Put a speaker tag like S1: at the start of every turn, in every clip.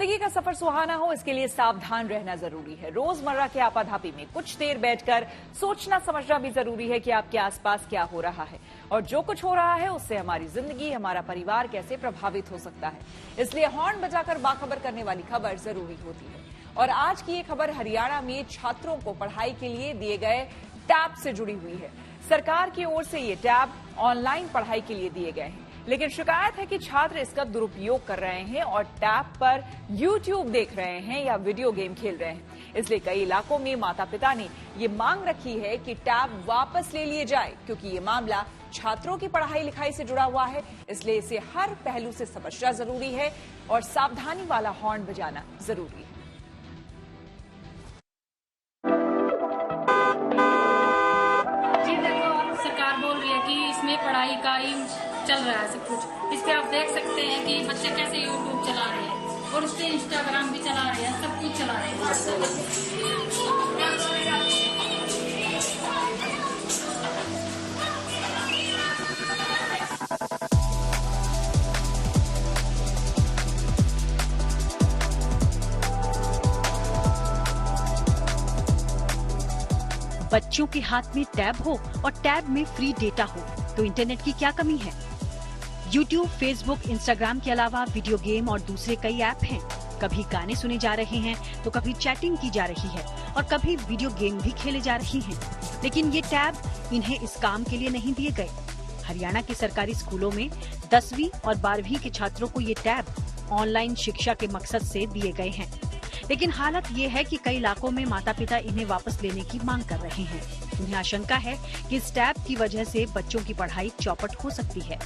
S1: जिंदगी का सफर सुहाना हो, इसके लिए सावधान रहना जरूरी है। रोजमर्रा के आपाधापी में कुछ देर बैठकर सोचना समझना भी जरूरी है कि आपके आसपास क्या हो रहा है और जो कुछ हो रहा है उससे हमारी जिंदगी, हमारा परिवार कैसे प्रभावित हो सकता है। इसलिए हॉर्न बजाकर बाखबर करने वाली खबर जरूरी होती है। और आज की ये खबर हरियाणा में छात्रों को पढ़ाई के लिए दिए गए टैब से जुड़ी हुई है। सरकार की ओर से ये टैब ऑनलाइन पढ़ाई के लिए दिए गए हैं, लेकिन शिकायत है कि छात्र इसका दुरुपयोग कर रहे हैं और टैब पर YouTube देख रहे हैं या वीडियो गेम खेल रहे हैं। इसलिए कई इलाकों में माता पिता ने ये मांग रखी है कि टैब वापस ले लिए जाए, क्योंकि ये मामला छात्रों की पढ़ाई लिखाई से जुड़ा हुआ है। इसलिए इसे हर पहलू से समझना जरूरी है और सावधानी वाला हॉर्न बजाना जरूरी है।
S2: इसमें पढ़ाई का ही चल रहा है सब कुछ। इस पे आप देख सकते हैं कि बच्चे कैसे यूट्यूब चला रहे हैं और उससे इंस्टाग्राम भी चला रहे हैं, सब कुछ चला रहे हैं।
S3: बच्चों के हाथ में टैब हो और टैब में फ्री डेटा हो तो इंटरनेट की क्या कमी है। यूट्यूब, फेसबुक, इंस्टाग्राम के अलावा वीडियो गेम और दूसरे कई ऐप हैं। कभी गाने सुने जा रहे हैं तो कभी चैटिंग की जा रही है और कभी वीडियो गेम भी खेले जा रही हैं। लेकिन ये टैब इन्हें इस काम के लिए नहीं दिए गए। हरियाणा के सरकारी स्कूलों में 10वीं और 12वीं के छात्रों को ये टैब ऑनलाइन शिक्षा के मकसद से दिए गए हैं। लेकिन हालत ये है कि कई इलाकों में माता पिता इन्हें वापस लेने की मांग कर रहे हैं। उन्हें आशंका है कि इस टैब की वजह से बच्चों की पढ़ाई चौपट हो सकती है,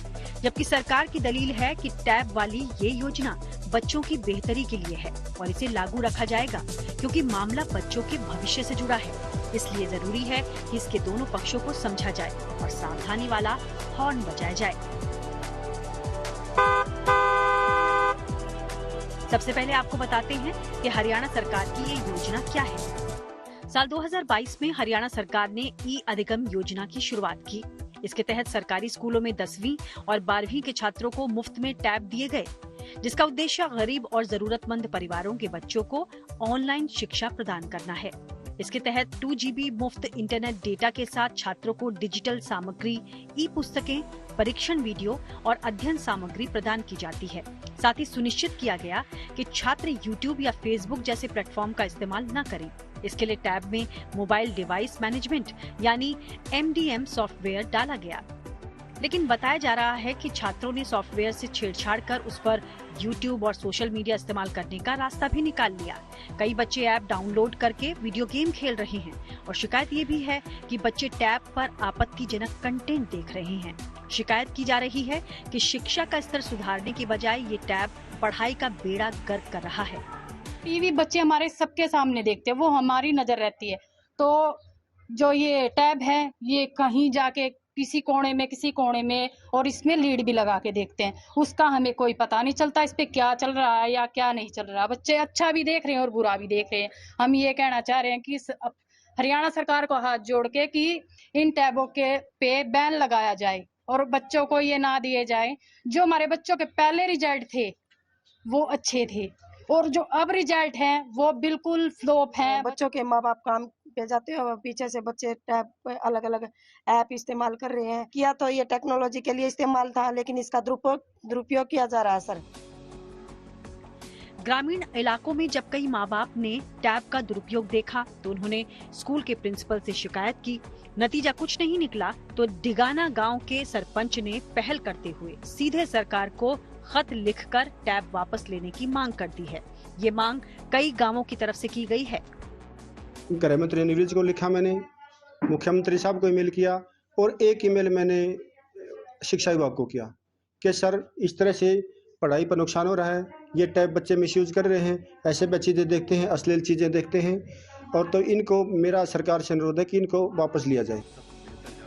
S3: जबकि सरकार की दलील है कि टैब वाली ये योजना बच्चों की बेहतरी के लिए है और इसे लागू रखा जाएगा क्योंकि मामला बच्चों के भविष्य से जुड़ा है। इसलिए जरूरी है कि इसके दोनों पक्षों को समझा जाए और सावधानी वाला हॉर्न बजाया जाए। सबसे पहले आपको बताते हैं कि हरियाणा सरकार की ये योजना क्या है। साल 2022 में हरियाणा सरकार ने ई-अधिगम योजना की शुरुआत की। इसके तहत सरकारी स्कूलों में 10वीं और 12वीं के छात्रों को मुफ्त में टैब दिए गए, जिसका उद्देश्य गरीब और जरूरतमंद परिवारों के बच्चों को ऑनलाइन शिक्षा प्रदान करना है। इसके तहत 2 GB मुफ्त इंटरनेट डेटा के साथ छात्रों को डिजिटल सामग्री, ई पुस्तकें, परीक्षण वीडियो और अध्ययन सामग्री प्रदान की जाती है। साथ ही सुनिश्चित किया गया कि छात्र YouTube या Facebook जैसे प्लेटफॉर्म का इस्तेमाल न करें। इसके लिए टैब में मोबाइल डिवाइस मैनेजमेंट यानी MDM सॉफ्टवेयर डाला गया। लेकिन बताया जा रहा है कि छात्रों ने सॉफ्टवेयर से छेड़छाड़ कर उस पर YouTube और सोशल मीडिया इस्तेमाल करने का रास्ता भी निकाल लिया। कई बच्चे ऐप डाउनलोड करके वीडियो गेम खेल रहे हैं और शिकायत ये भी है कि बच्चे टैब पर आपत्तिजनक कंटेंट देख रहे हैं। शिकायत की जा रही है कि शिक्षा का स्तर सुधारने के बजाय ये टैब पढ़ाई का बेड़ा गर्क कर रहा है।
S2: टीवी बच्चे हमारे सबके सामने देखते हैं, वो हमारी नजर रहती है। तो जो ये टैब है ये कहीं जाके किसी कोने में और इसमें लीड भी लगा के देखते हैं, उसका हमें कोई पता नहीं चलता इस पे क्या चल रहा है या क्या नहीं चल रहा। बच्चे अच्छा भी देख रहे हैं और बुरा भी देख रहे हैं। हम ये कहना चाह रहे हैं कि हरियाणा सरकार को हाथ जोड़ के कि इन टैबों के पे बैन लगाया जाए और बच्चों को ये ना दिए जाए। जो हमारे बच्चों के पहले रिजल्ट थे वो अच्छे थे और जो अब रिजल्ट हैं वो बिल्कुल फ्लॉप हैं।
S4: बच्चों के माँ बाप काम पे जाते हैं और पीछे से बच्चे टैब पे अलग अलग ऐप इस्तेमाल कर रहे हैं। किया तो ये टेक्नोलॉजी के लिए इस्तेमाल था, लेकिन इसका दुरुपयोग किया जा रहा है सर।
S3: ग्रामीण इलाकों में जब कई माँ बाप ने टैब का दुरुपयोग देखा तो उन्होंने स्कूल के प्रिंसिपल से शिकायत की। नतीजा कुछ नहीं निकला तो डिगाना गांव के सरपंच ने पहल करते हुए सीधे सरकार को खत लिखकर टैब वापस लेने की मांग कर दी है। ये मांग कई गांवों की तरफ से की गई है।
S5: गृह मंत्री नीरज को लिखा मैंने, मुख्यमंत्री साहब को ईमेल किया और एक ईमेल मैंने शिक्षा विभाग को किया कि सर इस तरह से पढ़ाई पर नुकसान हो रहा है, ये टैब बच्चे मिसयूज कर रहे हैं, ऐसे बच्चे देखते हैं, अश्लील चीज़ें देखते हैं और तो इनको मेरा सरकार से अनुरोध है कि इनको वापस लिया जाए।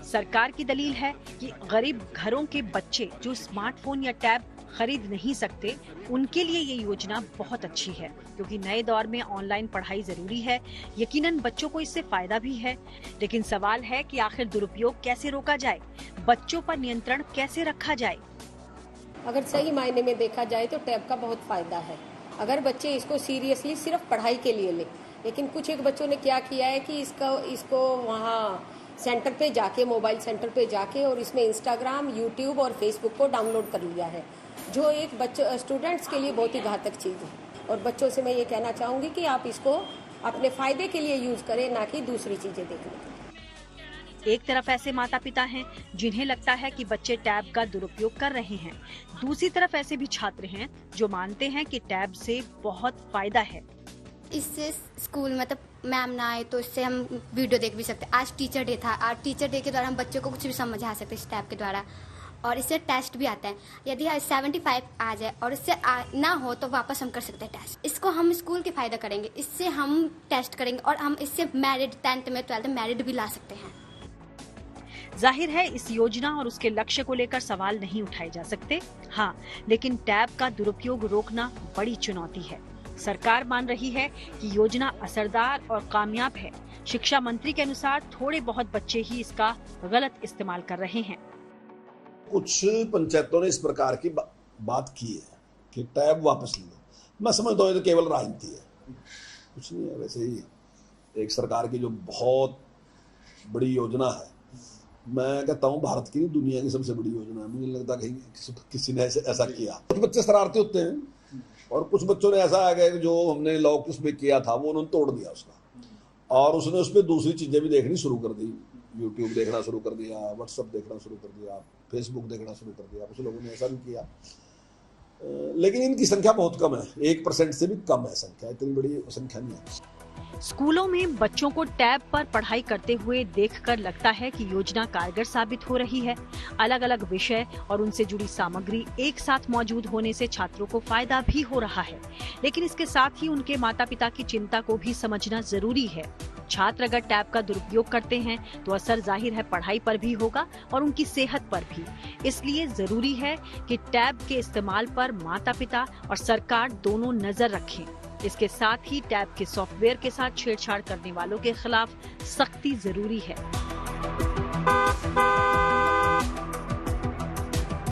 S3: सरकार की दलील है कि गरीब घरों के बच्चे जो स्मार्टफोन या टैब खरीद नहीं सकते, उनके लिए ये योजना बहुत अच्छी है क्योंकि नए दौर में ऑनलाइन पढ़ाई जरूरी है। यकीनन बच्चों को इससे फायदा भी है, लेकिन सवाल है कि आखिर दुरुपयोग कैसे रोका जाए, बच्चों पर नियंत्रण कैसे रखा जाए।
S6: अगर सही मायने में देखा जाए तो टैब का बहुत फायदा है। अगर बच्चे इसको सीरियसली सिर्फ पढ़ाई के लिए लें। लेकिन कुछ एक बच्चों ने क्या किया है कि इसको वहाँ सेंटर पे जाके, मोबाइल सेंटर पे जाके और इसमें इंस्टाग्राम, यूट्यूब और फेसबुक को डाउनलोड कर लिया है, जो एक स्टूडेंट्स के लिए बहुत ही घातक चीज़ है। और बच्चों से मैं ये कहना चाहूँगी कि आप इसको अपने फायदे के लिए यूज करें, ना कि दूसरी चीजें देखने के लिए।
S3: एक तरफ ऐसे माता पिता हैं जिन्हें लगता है कि बच्चे टैब का दुरुपयोग कर रहे हैं, दूसरी तरफ ऐसे भी छात्र हैं जो मानते हैं कि टैब से बहुत फायदा है।
S7: इससे स्कूल मतलब मैम ना आए तो इससे हम वीडियो देख भी सकते हैं। आज टीचर डे था, आज टीचर डे के द्वारा हम बच्चों को कुछ भी समझा सकते हैं इस टैब के द्वारा। और इससे टेस्ट भी आता है, यदि 75 आ जाए और इससे ना हो तो वापस हम कर सकते हैं टेस्ट। इसको हम स्कूल के फायदा करेंगे, इससे हम टेस्ट करेंगे और हम इससे मैरिड 10th में 12th में मैरिड भी ला सकते हैं।
S3: जाहिर है इस योजना और उसके लक्ष्य को लेकर सवाल नहीं उठाए जा सकते। हाँ, लेकिन टैब का दुरुपयोग रोकना बड़ी चुनौती है। सरकार मान रही है कि योजना असरदार और कामयाब है। शिक्षा मंत्री के अनुसार थोड़े बहुत बच्चे ही इसका गलत इस्तेमाल कर रहे हैं।
S8: कुछ पंचायतों ने इस प्रकार की बात की है कि टैब वापस ले लो। मैं समझता हूँ ये तो केवल राजनीति है, कुछ नहीं है। वैसे ही एक सरकार की जो बहुत बड़ी योजना है, मैं कहता हूँ भारत की नहीं दुनिया की सबसे बड़ी योजना है। मुझे नहीं लगता कहीं किसी ने ऐसा किया। कुछ बच्चे शरारती होते हैं और कुछ बच्चों ने ऐसा आ गया कि जो हमने लॉक उसमें किया था वो उन्होंने तोड़ दिया उसका, और उसने उस पर दूसरी चीजें भी देखनी शुरू कर दी। यूट्यूब देखना शुरू कर दिया, व्हाट्सएप देखना शुरू कर दिया, फेसबुक देखना शुरू कर दिया। कुछ लोगों ने ऐसा भी किया, लेकिन इनकी संख्या बहुत कम है, 1% से भी कम है संख्या, इतनी बड़ी संख्या नहीं है।
S3: स्कूलों में बच्चों को टैब पर पढ़ाई करते हुए देखकर लगता है कि योजना कारगर साबित हो रही है। अलग अलग विषय और उनसे जुड़ी सामग्री एक साथ मौजूद होने से छात्रों को फायदा भी हो रहा है, लेकिन इसके साथ ही उनके माता पिता की चिंता को भी समझना जरूरी है। छात्र अगर टैब का दुरुपयोग करते हैं तो असर जाहिर है पढ़ाई पर भी होगा और उनकी सेहत पर भी। इसलिए जरूरी है कि टैब के इस्तेमाल पर माता पिता और सरकार दोनों नजर रखें। इसके साथ ही टैब के सॉफ्टवेयर के साथ छेड़छाड़ करने वालों के खिलाफ सख्ती जरूरी है।